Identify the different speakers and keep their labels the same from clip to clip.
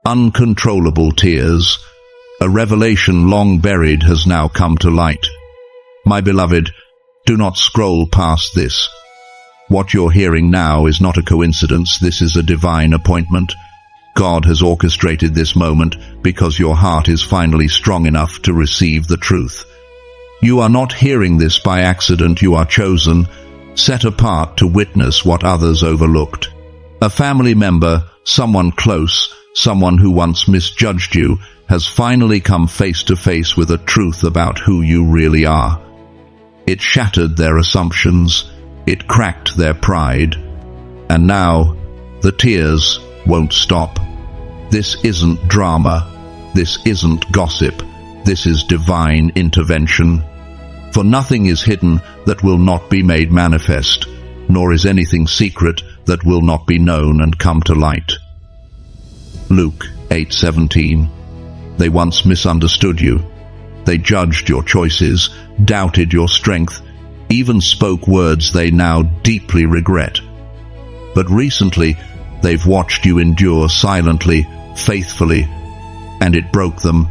Speaker 1: Uncontrollable tears. A revelation long buried has now come to light. My beloved, do not scroll past this. What you're hearing now is not a coincidence. This is a divine appointment. God has orchestrated this moment because your heart is finally strong enough to receive the truth. You are not hearing this by accident. You are chosen, set apart to witness what others overlooked. A family member, someone close, someone who once misjudged you, has finally come face to face with a truth about who you really are. It shattered their assumptions. It cracked their pride. And now, the tears won't stop. This isn't drama. This isn't gossip. This is divine intervention. For nothing is hidden that will not be made manifest, nor is anything secret that will not be known and come to light. Luke 8:17. They once misunderstood you. They judged your choices, doubted your strength, even spoke words they now deeply regret. But recently, they've watched you endure silently, faithfully, and it broke them.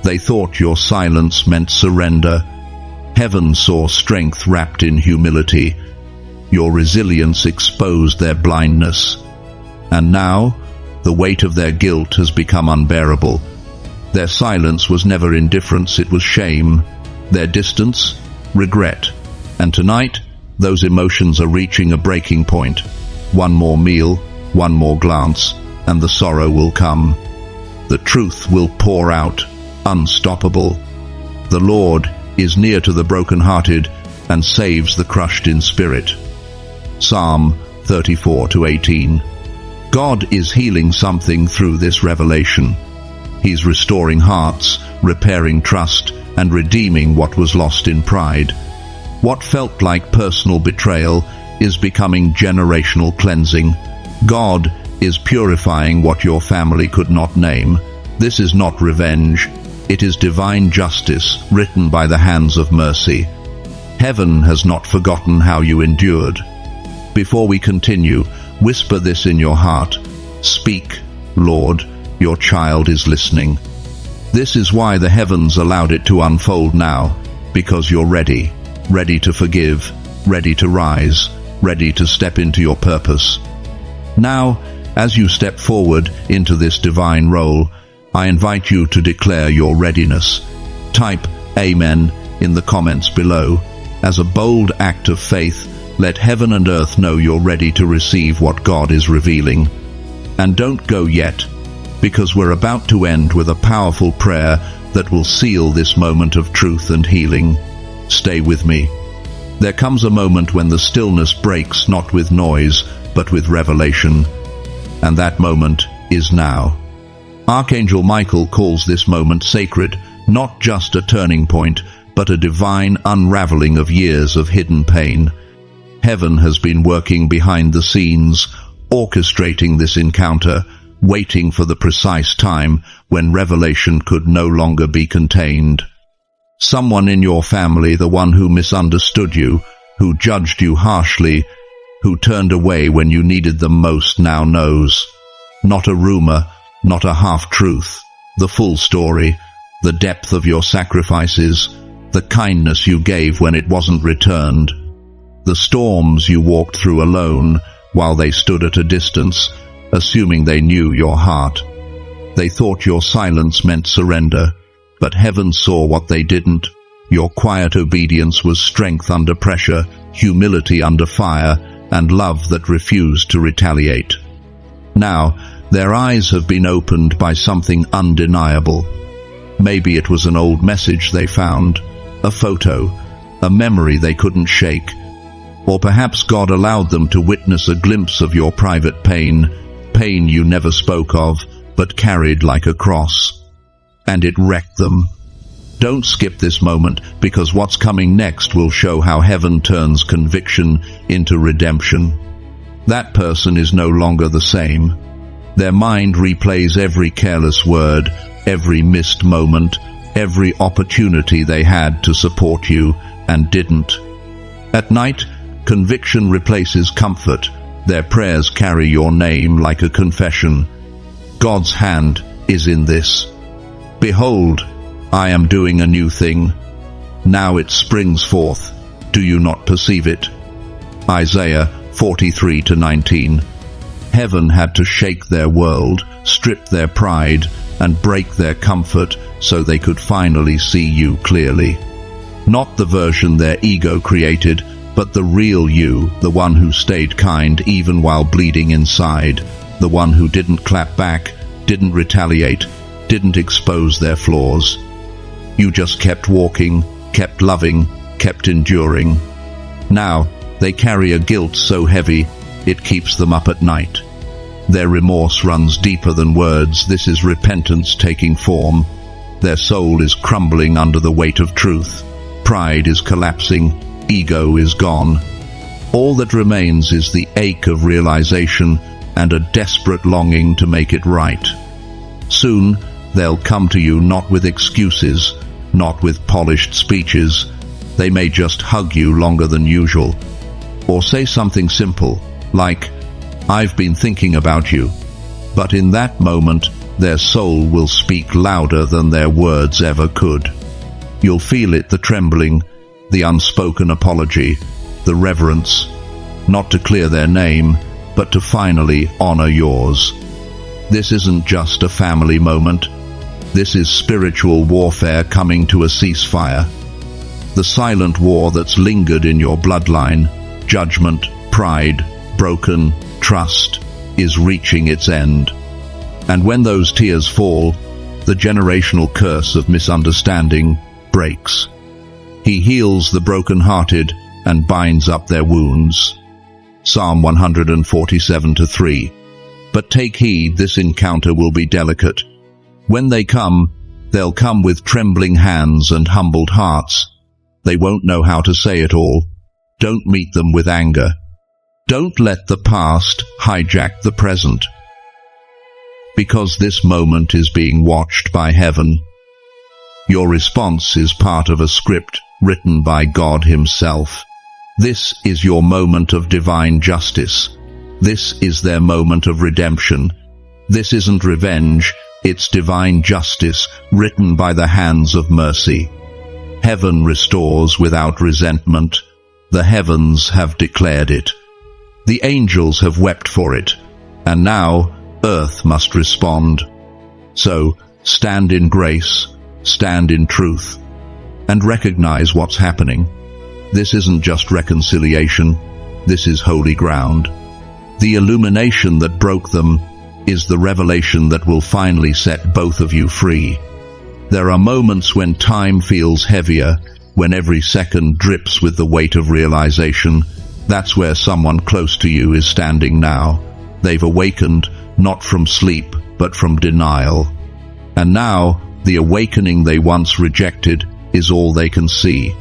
Speaker 1: They thought your silence meant surrender. Heaven saw strength wrapped in humility. Your resilience exposed their blindness. And now, the weight of their guilt has become unbearable. Their silence was never indifference, it was shame. Their distance, regret. And tonight, those emotions are reaching a breaking point. One more meal, one more glance, and the sorrow will come. The truth will pour out, unstoppable. The Lord is near to the brokenhearted and saves the crushed in spirit. Psalm 34:18. God is healing something through this revelation. He's restoring hearts, repairing trust, and redeeming what was lost in pride. What felt like personal betrayal is becoming generational cleansing. God is purifying what your family could not name. This is not revenge. It is divine justice written by the hands of mercy. Heaven has not forgotten how you endured. Before we continue, whisper this in your heart. Speak, Lord, your child is listening. This is why the heavens allowed it to unfold now, because you're ready to forgive, ready to rise, ready to step into your purpose. Now, as you step forward into this divine role, I invite you to declare your readiness. Type Amen in the comments below. As a bold act of faith, let heaven and earth know you're ready to receive what God is revealing. And don't go yet, because we're about to end with a powerful prayer that will seal this moment of truth and healing. Stay with me. There comes a moment when the stillness breaks not with noise, but with revelation. And that moment is now. Archangel Michael calls this moment sacred, not just a turning point, but a divine unraveling of years of hidden pain. Heaven has been working behind the scenes, orchestrating this encounter, waiting for the precise time when revelation could no longer be contained. Someone in your family, the one who misunderstood you, who judged you harshly, who turned away when you needed them most, now knows. Not a rumor, not a half-truth, the full story, the depth of your sacrifices, the kindness you gave when it wasn't returned, the storms you walked through alone while they stood at a distance, assuming they knew your heart. They thought your silence meant surrender, but heaven saw what they didn't. Your quiet obedience was strength under pressure, humility under fire, and love that refused to retaliate. Now, their eyes have been opened by something undeniable. Maybe it was an old message they found, a photo, a memory they couldn't shake. Or perhaps God allowed them to witness a glimpse of your private pain, pain you never spoke of, but carried like a cross. And it wrecked them. Don't skip this moment, because what's coming next will show how heaven turns conviction into redemption. That person is no longer the same. Their mind replays every careless word, every missed moment, every opportunity they had to support you and didn't. At night, conviction replaces comfort. Their prayers carry your name like a confession. God's hand is in this. Behold, I am doing a new thing. Now it springs forth. Do you not perceive it? Isaiah 43:19. Heaven had to shake their world, strip their pride, and break their comfort so they could finally see you clearly. Not the version their ego created, but the real you, the one who stayed kind even while bleeding inside, the one who didn't clap back, didn't retaliate, didn't expose their flaws. You just kept walking, kept loving, kept enduring. Now, they carry a guilt so heavy, it keeps them up at night. Their remorse runs deeper than words. This is repentance taking form. Their soul is crumbling under the weight of truth. Pride is collapsing. Ego is gone. All that remains is the ache of realization and a desperate longing to make it right. Soon, they'll come to you not with excuses, not with polished speeches. They may just hug you longer than usual, or say something simple, like, "I've been thinking about you." But in that moment, their soul will speak louder than their words ever could. You'll feel it, the trembling, the unspoken apology, the reverence, not to clear their name, but to finally honor yours. This isn't just a family moment. This is spiritual warfare coming to a ceasefire. The silent war that's lingered in your bloodline, judgment, pride, broken trust, is reaching its end. And when those tears fall, the generational curse of misunderstanding breaks. He heals the broken-hearted and binds up their wounds. Psalm 147:3. But take heed, this encounter will be delicate. When they come, they'll come with trembling hands and humbled hearts. They won't know how to say it all. Don't meet them with anger. Don't let the past hijack the present. Because this moment is being watched by heaven. Your response is part of a script written by God Himself. This is your moment of divine justice. This is their moment of redemption. This isn't revenge, it's divine justice written by the hands of mercy. Heaven restores without resentment. The heavens have declared it. The angels have wept for it, and now earth must respond. So, stand in grace, stand in truth, and recognize what's happening. This isn't just reconciliation, this is holy ground. The illumination that broke them is the revelation that will finally set both of you free. There are moments when time feels heavier, when every second drips with the weight of realization. That's where someone close to you is standing now. They've awakened, not from sleep, but from denial. And now, the awakening they once rejected is all they can see.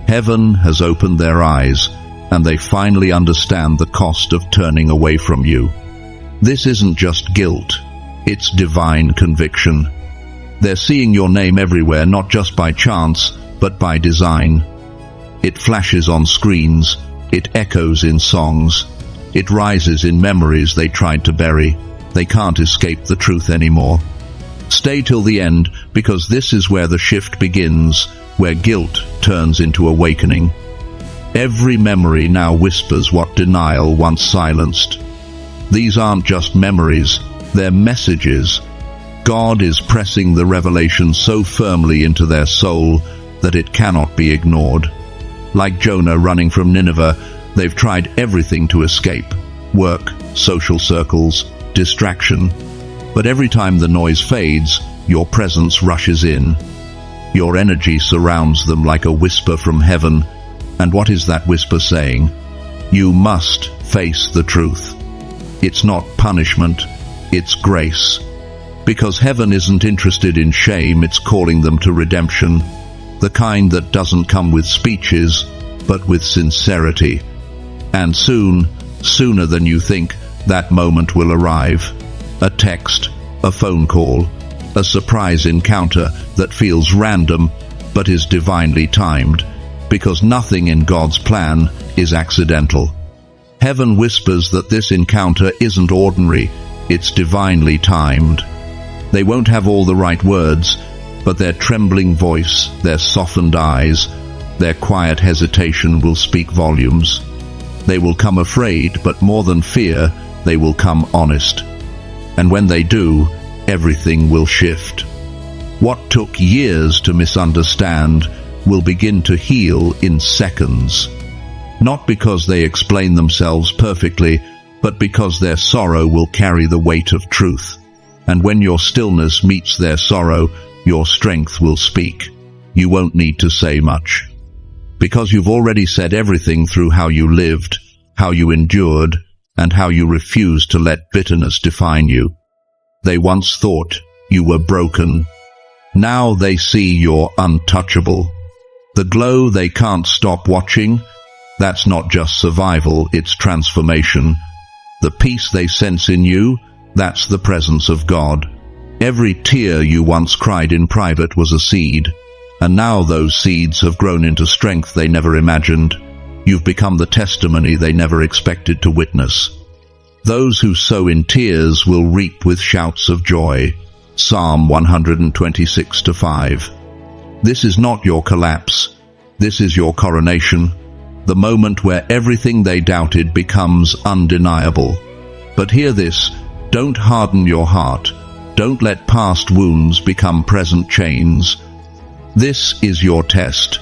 Speaker 1: Heaven has opened their eyes, and they finally understand the cost of turning away from you. This isn't just guilt, it's divine conviction. They're seeing your name everywhere, not just by chance, but by design. It flashes on screens, it echoes in songs, it rises in memories they tried to bury. They can't escape the truth anymore. Stay till the end, because this is where the shift begins, where guilt turns into awakening. Every memory now whispers what denial once silenced. These aren't just memories, they're messages. God is pressing the revelation so firmly into their soul that it cannot be ignored. Like Jonah running from Nineveh, they've tried everything to escape: work, social circles, distraction. But every time the noise fades, your presence rushes in. Your energy surrounds them like a whisper from heaven. And what is that whisper saying? You must face the truth. It's not punishment, it's grace. Because heaven isn't interested in shame, it's calling them to redemption. The kind that doesn't come with speeches, but with sincerity. And soon, sooner than you think, that moment will arrive. A text, a phone call, a surprise encounter that feels random, but is divinely timed, because nothing in God's plan is accidental. Heaven whispers that this encounter isn't ordinary, It's divinely timed. They won't have all the right words, but their trembling voice, their softened eyes, their quiet hesitation will speak volumes. They will come afraid, but more than fear, they will come honest. And when they do, everything will shift. What took years to misunderstand will begin to heal in seconds. Not because they explain themselves perfectly, but because their sorrow will carry the weight of truth. And when your stillness meets their sorrow, your strength will speak. You won't need to say much. Because you've already said everything through how you lived, how you endured, and how you refused to let bitterness define you. They once thought you were broken. Now they see you're untouchable. The glow they can't stop watching, that's not just survival, it's transformation. The peace they sense in you, that's the presence of God. Every tear you once cried in private was a seed, and now those seeds have grown into strength they never imagined. You've become the testimony they never expected to witness. Those who sow in tears will reap with shouts of joy. Psalm 126:5. This is not your collapse. This is your coronation, the moment where everything they doubted becomes undeniable. But hear this, don't harden your heart. Don't let past wounds become present chains. This is your test,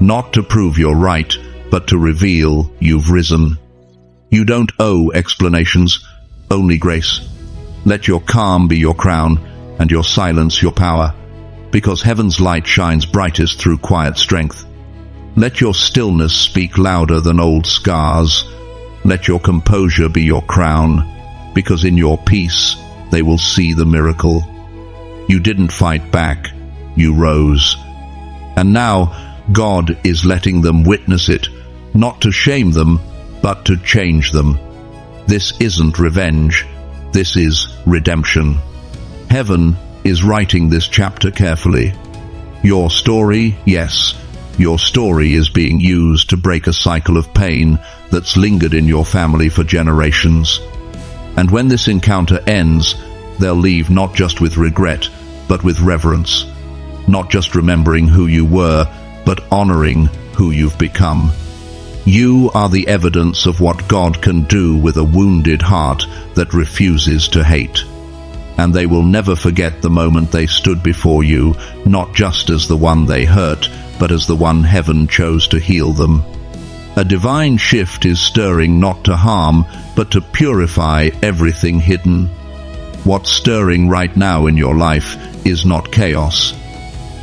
Speaker 1: not to prove you're right, but to reveal you've risen. You don't owe explanations, only grace. Let your calm be your crown, and your silence your power, because heaven's light shines brightest through quiet strength. Let your stillness speak louder than old scars. Let your composure be your crown, because in your peace they will see the miracle. You didn't fight back, you rose. And now God is letting them witness it, not to shame them, but to change them. This isn't revenge, this is redemption. Heaven is writing this chapter carefully. Your story, yes, your story is being used to break a cycle of pain that's lingered in your family for generations. And when this encounter ends, they'll leave not just with regret, but with reverence. Not just remembering who you were, but honoring who you've become. You are the evidence of what God can do with a wounded heart that refuses to hate. And they will never forget the moment they stood before you, not just as the one they hurt, but as the one heaven chose to heal them. A divine shift is stirring not to harm, but to purify everything hidden. What's stirring right now in your life is not chaos.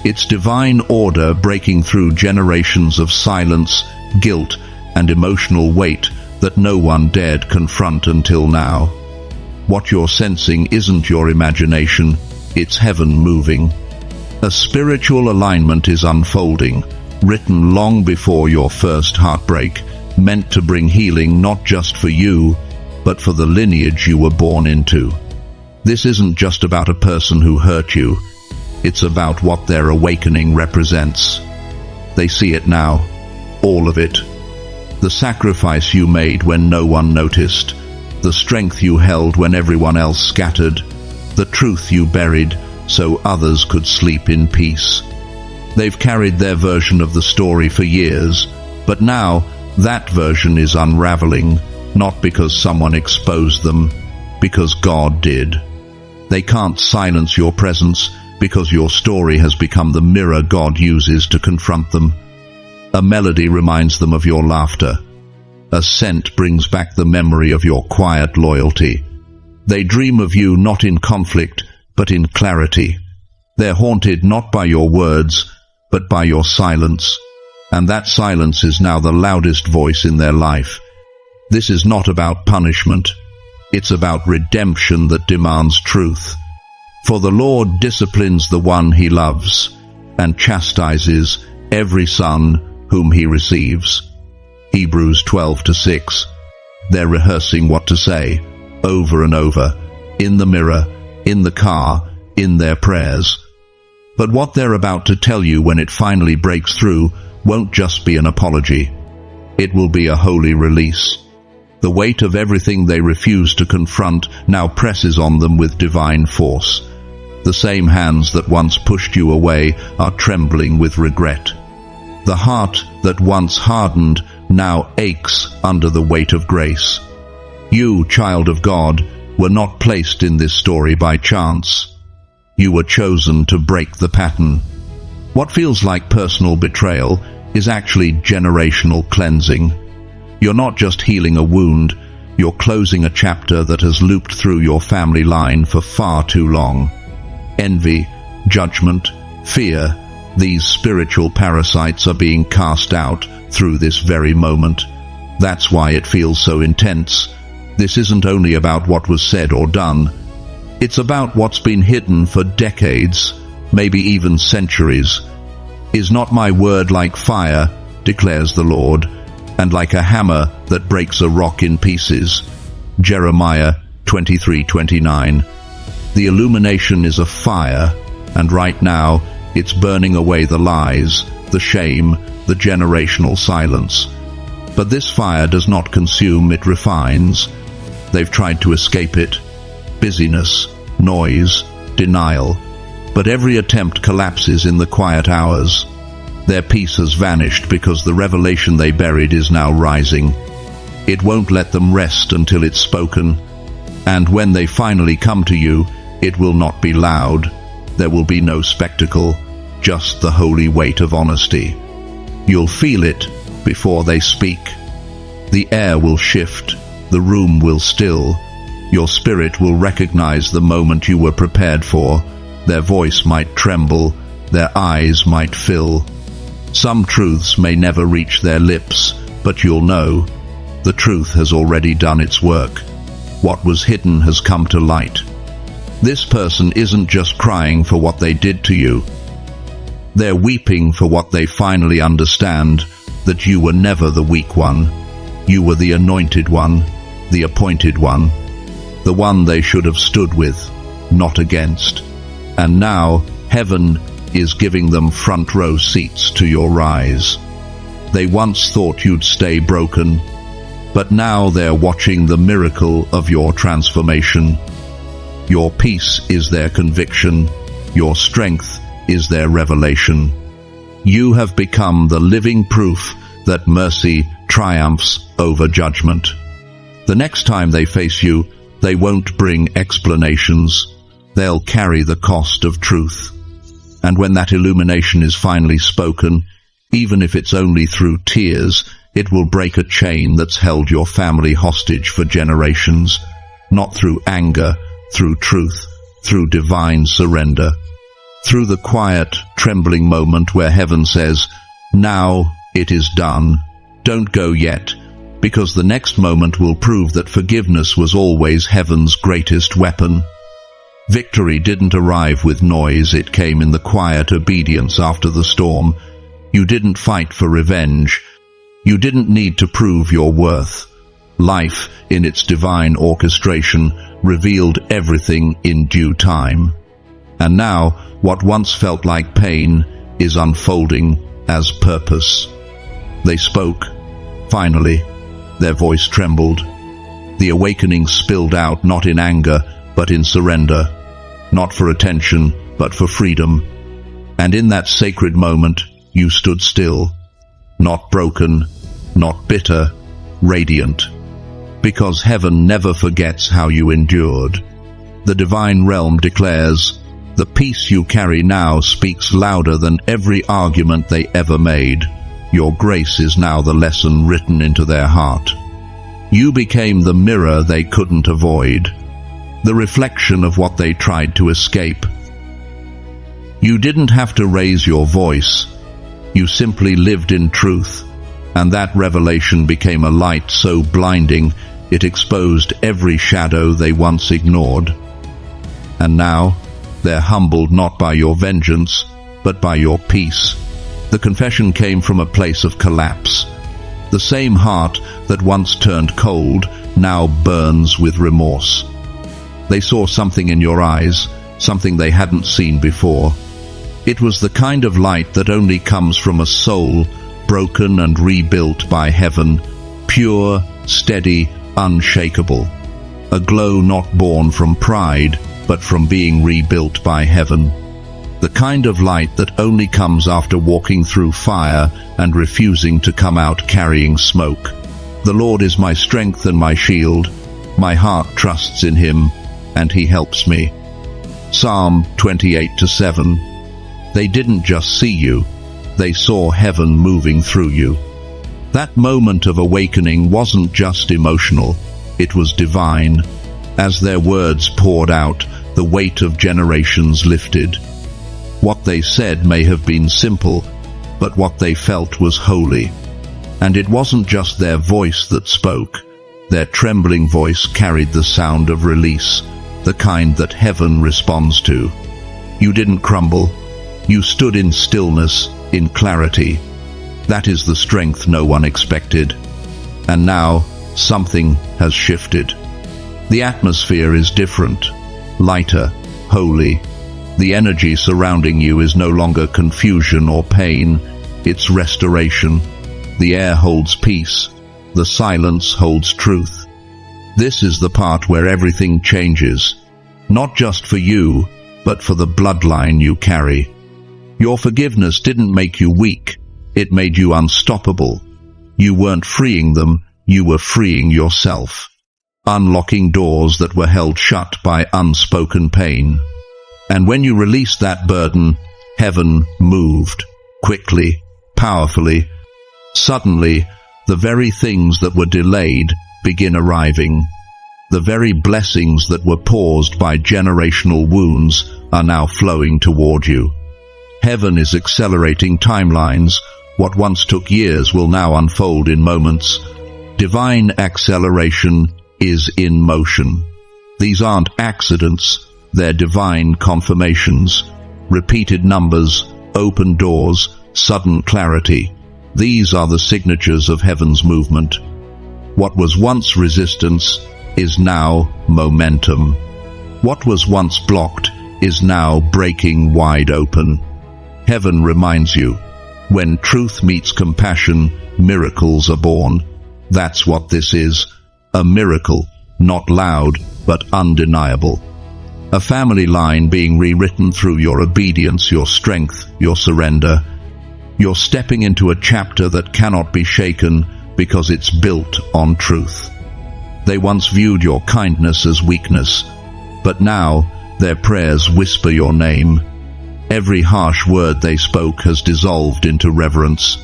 Speaker 1: It's divine order breaking through generations of silence, guilt, and emotional weight that no one dared confront until now. What you're sensing isn't your imagination, it's heaven moving. A spiritual alignment is unfolding, written long before your first heartbreak, meant to bring healing not just for you, but for the lineage you were born into. This isn't just about a person who hurt you, it's about what their awakening represents. They see it now, all of it. The sacrifice you made when no one noticed, the strength you held when everyone else scattered, the truth you buried so others could sleep in peace. They've carried their version of the story for years, but now that version is unraveling, not because someone exposed them, because God did. They can't silence your presence because your story has become the mirror God uses to confront them. A melody reminds them of your laughter. A scent brings back the memory of your quiet loyalty. They dream of you not in conflict, but in clarity. They're haunted not by your words, but by your silence. And that silence is now the loudest voice in their life. This is not about punishment. It's about redemption that demands truth. For the Lord disciplines the one he loves, and chastises every son whom he receives. Hebrews 12:6. They're rehearsing what to say, over and over, in the mirror, in the car, in their prayers. But what they're about to tell you when it finally breaks through won't just be an apology. It will be a holy release. The weight of everything they refuse to confront now presses on them with divine force. The same hands that once pushed you away are trembling with regret. The heart that once hardened now aches under the weight of grace. You, child of God, were not placed in this story by chance. You were chosen to break the pattern. What feels like personal betrayal is actually generational cleansing. You're not just healing a wound, you're closing a chapter that has looped through your family line for far too long. Envy, judgment, fear, these spiritual parasites are being cast out through this very moment. That's why it feels so intense. This isn't only about what was said or done. It's about what's been hidden for decades, maybe even centuries. Is not my word like fire, declares the Lord, and like a hammer that breaks a rock in pieces? Jeremiah 23:29. The illumination is a fire, and right now it's burning away the lies, the shame, the generational silence. But this fire does not consume, it refines. They've tried to escape it. Busyness, noise, denial. But every attempt collapses in the quiet hours. Their peace has vanished because the revelation they buried is now rising. It won't let them rest until it's spoken. And when they finally come to you, it will not be loud. There will be no spectacle, just the holy weight of honesty. You'll feel it before they speak. The air will shift, the room will still. Your spirit will recognize the moment you were prepared for. Their voice might tremble, their eyes might fill. Some truths may never reach their lips, but you'll know. The truth has already done its work. What was hidden has come to light. This person isn't just crying for what they did to you. They're weeping for what they finally understand, that you were never the weak one. You were the anointed one, the appointed one, the one they should have stood with, not against. And now, heaven is giving them front row seats to your rise. They once thought you'd stay broken, but now they're watching the miracle of your transformation. Your peace is their conviction, your strength is their revelation. You have become the living proof that mercy triumphs over judgment. The next time they face you, they won't bring explanations. They'll carry the cost of truth. And when that illumination is finally spoken, even if it's only through tears, it will break a chain that's held your family hostage for generations. Not through anger, through truth, through divine surrender. Through the quiet, trembling moment where heaven says, "Now it is done. Don't go yet," because the next moment will prove that forgiveness was always heaven's greatest weapon. Victory didn't arrive with noise, it came in the quiet obedience after the storm. You didn't fight for revenge. You didn't need to prove your worth. Life, in its divine orchestration, revealed everything in due time. And now, what once felt like pain is unfolding as purpose. They spoke. Finally, their voice trembled. The awakening spilled out not in anger, but in surrender. Not for attention, but for freedom. And in that sacred moment, you stood still. Not broken, not bitter, radiant. Because heaven never forgets how you endured. The divine realm declares, the peace you carry now speaks louder than every argument they ever made. Your grace is now the lesson written into their heart. You became the mirror they couldn't avoid, the reflection of what they tried to escape. You didn't have to raise your voice. You simply lived in truth, and that revelation became a light so blinding it exposed every shadow they once ignored. And now, they're humbled not by your vengeance, but by your peace. The confession came from a place of collapse. The same heart that once turned cold now burns with remorse. They saw something in your eyes, something they hadn't seen before. It was the kind of light that only comes from a soul broken and rebuilt by heaven, pure, steady, unshakable. A glow not born from pride, but from being rebuilt by heaven. The kind of light that only comes after walking through fire and refusing to come out carrying smoke. The Lord is my strength and my shield. My heart trusts in him, and he helps me. Psalm 28:7. They didn't just see you, they saw heaven moving through you. That moment of awakening wasn't just emotional, it was divine. As their words poured out, the weight of generations lifted. What they said may have been simple, but what they felt was holy. And it wasn't just their voice that spoke. Their trembling voice carried the sound of release, the kind that heaven responds to. You didn't crumble. You stood in stillness, in clarity. That is the strength no one expected. And now, something has shifted. The atmosphere is different, lighter, holy. The energy surrounding you is no longer confusion or pain, it's restoration. The air holds peace, the silence holds truth. This is the part where everything changes, not just for you, but for the bloodline you carry. Your forgiveness didn't make you weak, it made you unstoppable. You weren't freeing them, you were freeing yourself, unlocking doors that were held shut by unspoken pain. And when you released that burden, heaven moved, quickly, powerfully. Suddenly, the very things that were delayed begin arriving. The very blessings that were paused by generational wounds are now flowing toward you. Heaven is accelerating timelines. What once took years will now unfold in moments. Divine acceleration is in motion. These aren't accidents, they're divine confirmations. Repeated numbers, open doors, sudden clarity. These are the signatures of heaven's movement. What was once resistance is now momentum. What was once blocked is now breaking wide open. Heaven reminds you, when truth meets compassion, miracles are born. That's what this is, a miracle, not loud, but undeniable. A family line being rewritten through your obedience, your strength, your surrender. You're stepping into a chapter that cannot be shaken because it's built on truth. They once viewed your kindness as weakness, but now their prayers whisper your name. Every harsh word they spoke has dissolved into reverence.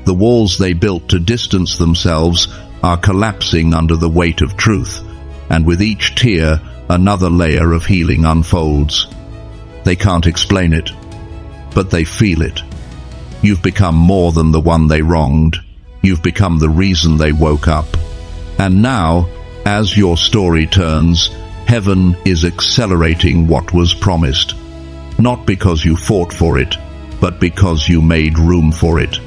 Speaker 1: The walls they built to distance themselves are collapsing under the weight of truth, and with each tear, another layer of healing unfolds. They can't explain it, but they feel it. You've become more than the one they wronged. You've become the reason they woke up. And now, as your story turns, heaven is accelerating what was promised. Not because you fought for it, but because you made room for it.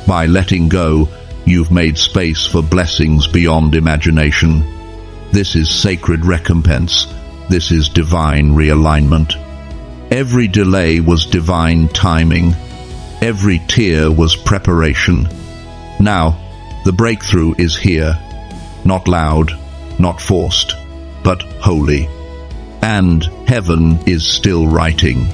Speaker 1: By letting go, you've made space for blessings beyond imagination. This is sacred recompense. This is divine realignment. Every delay was divine timing. Every tear was preparation. Now, the breakthrough is here. Not loud, not forced, but holy. And heaven is still writing.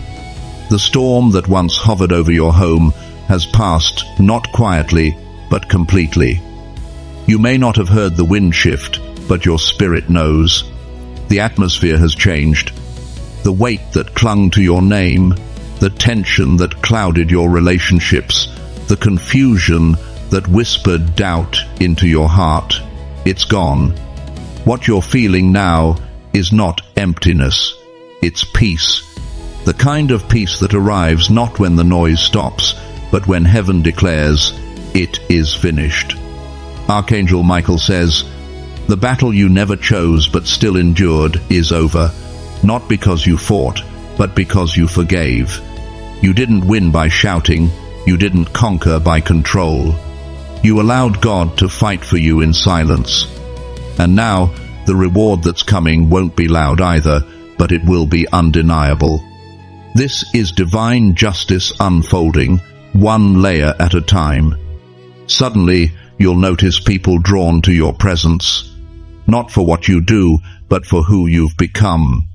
Speaker 1: The storm that once hovered over your home has passed, not quietly, but completely. You may not have heard the wind shift, but your spirit knows. The atmosphere has changed. The weight that clung to your name, the tension that clouded your relationships, the confusion that whispered doubt into your heart, it's gone. What you're feeling now is not emptiness, it's peace. The kind of peace that arrives not when the noise stops, but when heaven declares, it is finished. Archangel Michael says, the battle you never chose but still endured is over, not because you fought, but because you forgave. You didn't win by shouting, you didn't conquer by control. You allowed God to fight for you in silence. And now, the reward that's coming won't be loud either, but it will be undeniable. This is divine justice unfolding, one layer at a time. Suddenly, you'll notice people drawn to your presence, not for what you do, but for who you've become.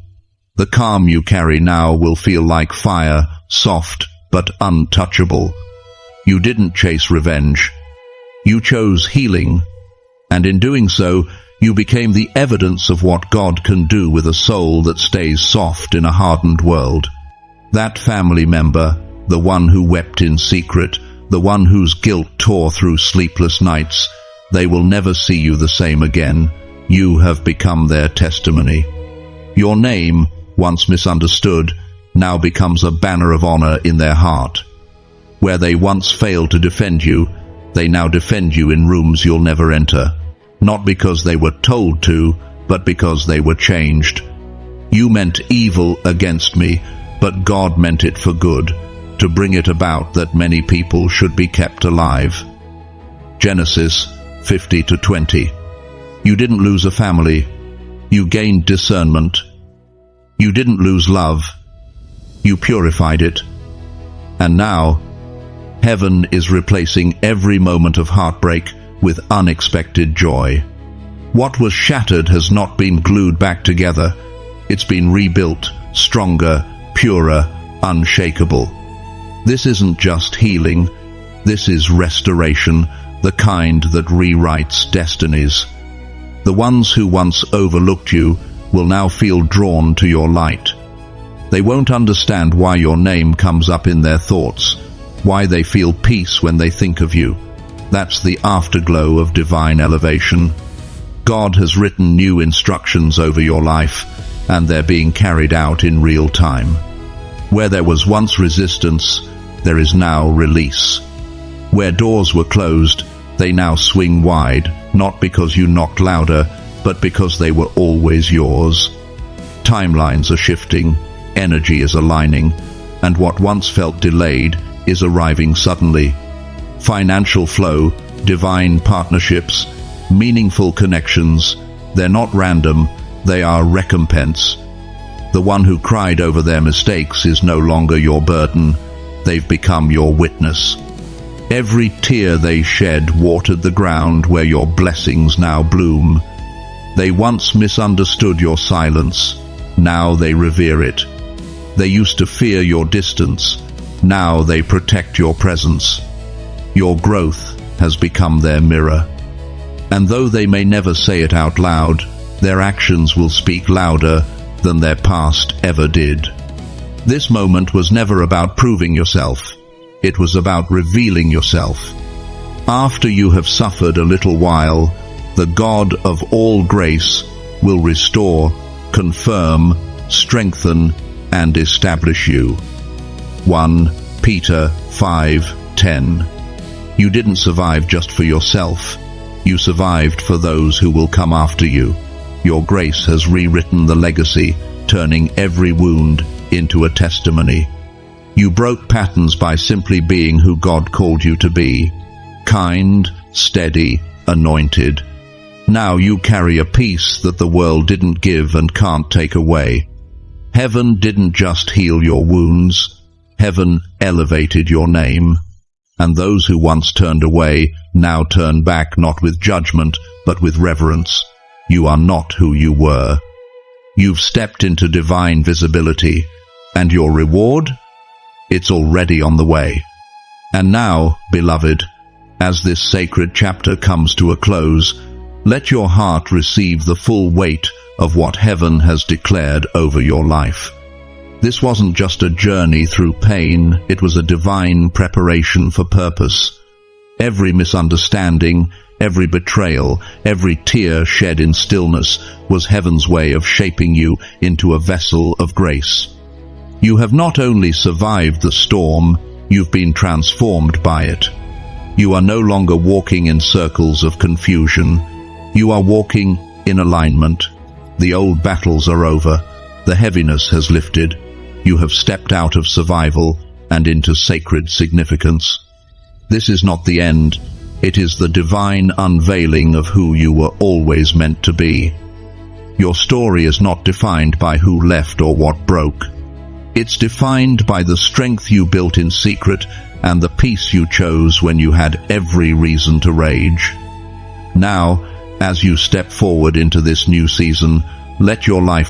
Speaker 1: The calm you carry now will feel like fire, soft but untouchable. You didn't chase revenge. You chose healing, and in doing so, you became the evidence of what God can do with a soul that stays soft in a hardened world. That family member, the one who wept in secret, the one whose guilt tore through sleepless nights, they will never see you the same again. You have become their testimony. Your name, once misunderstood, now becomes a banner of honor in their heart. Where they once failed to defend you, they now defend you in rooms you'll never enter. Not because they were told to, but because they were changed. You meant evil against me, but God meant it for good, to bring it about that many people should be kept alive. Genesis 50-20. You didn't lose a family. You gained discernment. You didn't lose love. You purified it. And now, heaven is replacing every moment of heartbreak with unexpected joy. What was shattered has not been glued back together. It's been rebuilt, stronger, purer, unshakable. This isn't just healing. This is restoration, the kind that rewrites destinies. The ones who once overlooked you will now feel drawn to your light. They won't understand why your name comes up in their thoughts, why they feel peace when they think of you. That's the afterglow of divine elevation. God has written new instructions over your life, and they're being carried out in real time. Where there was once resistance, there is now release. Where doors were closed, they now swing wide, not because you knocked louder, but because they were always yours. Timelines are shifting, energy is aligning, and what once felt delayed is arriving suddenly. Financial flow, divine partnerships, meaningful connections, they're not random, they are recompense. The one who cried over their mistakes is no longer your burden, they've become your witness. Every tear they shed watered the ground where your blessings now bloom. They once misunderstood your silence, now they revere it. They used to fear your distance, now they protect your presence. Your growth has become their mirror. And though they may never say it out loud, their actions will speak louder than their past ever did. This moment was never about proving yourself. It was about revealing yourself. After you have suffered a little while, the God of all grace will restore, confirm, strengthen, and establish you. 1 Peter 5:10. You didn't survive just for yourself. You survived for those who will come after you. Your grace has rewritten the legacy, turning every wound into a testimony. You broke patterns by simply being who God called you to be. Kind, steady, anointed. Now you carry a peace that the world didn't give and can't take away. Heaven didn't just heal your wounds. Heaven elevated your name. And those who once turned away now turn back, not with judgment, but with reverence. You are not who you were. You've stepped into divine visibility, and your reward? It's already on the way. And now, beloved, as this sacred chapter comes to a close, let your heart receive the full weight of what heaven has declared over your life. This wasn't just a journey through pain, it was a divine preparation for purpose. Every misunderstanding, every betrayal, every tear shed in stillness was heaven's way of shaping you into a vessel of grace. You have not only survived the storm, you've been transformed by it. You are no longer walking in circles of confusion. You are walking in alignment. The old battles are over. The heaviness has lifted. You have stepped out of survival and into sacred significance. This is not the end. It is the divine unveiling of who you were always meant to be. Your story is not defined by who left or what broke. It's defined by the strength you built in secret and the peace you chose when you had every reason to rage. Now, as you step forward into this new season, let your life